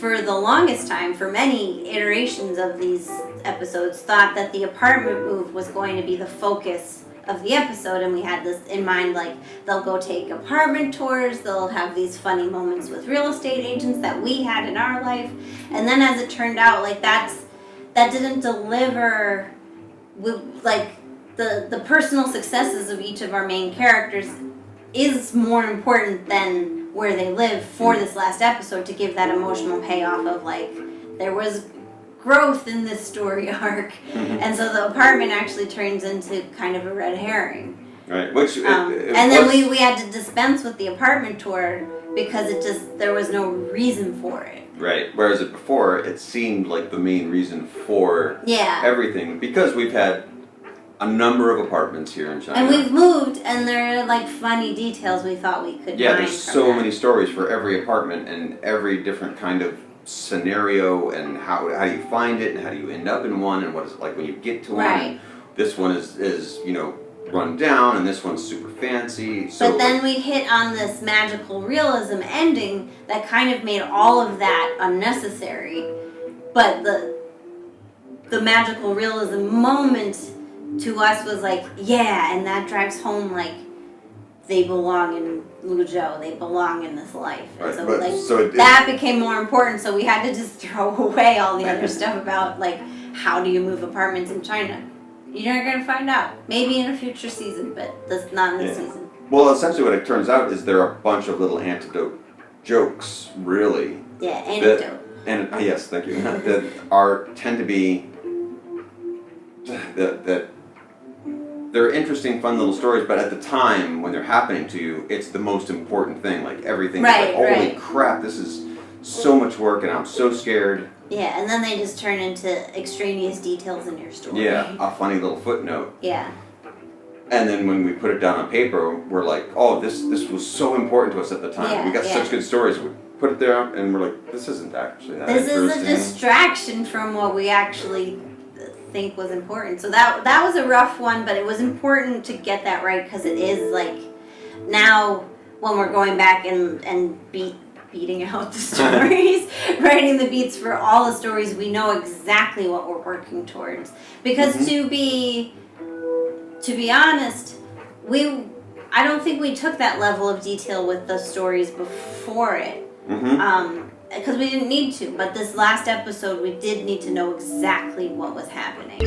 for the longest time, for many iterations of these episodes, thought that the apartment move was going to be the focus of the episode, and we had this in mind, like they'll go take apartment tours, they'll have these funny moments with real estate agents that we had in our life, and then as it turned out, like that didn't deliver with like the personal successes of each of our main characters is more important than where they live for this last episode to give that emotional payoff of like there was growth in this story arc, and so the apartment actually turns into kind of a red herring. Right, which and then we had to dispense with the apartment tour because there was no reason for it. Right, whereas before it seemed like the main reason for everything, because we've had a number of apartments here in China. And we've moved, and there are like funny details we thought we could Yeah, find there's so many stories for every apartment and every different kind of scenario, and how do you find it, and how do you end up in one, and what is it like when you get to one. Right. This one is run down, and this one's super fancy. So but then we hit on this magical realism ending that kind of made all of that unnecessary. But the magical realism moment to us was like, yeah, and that drives home like they belong in Luzhou, they belong in this life. And right, that became more important, so we had to just throw away all the other stuff about like how do you move apartments in China. You're not going to find out. Maybe in a future season, but that's not in this season. Well, essentially what it turns out is there are a bunch of little antidote jokes, really. Yeah, anecdote. Yes, thank you. that tend to be that they're interesting, fun little stories, but at the time when they're happening to you, it's the most important thing. Like everything is like, holy crap, this is so much work, and I'm so scared. Yeah, and then they just turn into extraneous details in your story. Yeah, a funny little footnote. Yeah. And then when we put it down on paper, we're like, oh, this was so important to us at the time. Yeah, we got such good stories. We put it there, and we're like, this isn't actually that interesting. This is a distraction from what we actually think was important. So that was a rough one, but it was important to get that right, because it is like, now when we're going back and beating out the stories, writing the beats for all the stories, we know exactly what we're working towards. Because to be honest, I don't think we took that level of detail with the stories before it. Because we didn't need to. But this last episode, we did need to know exactly what was happening.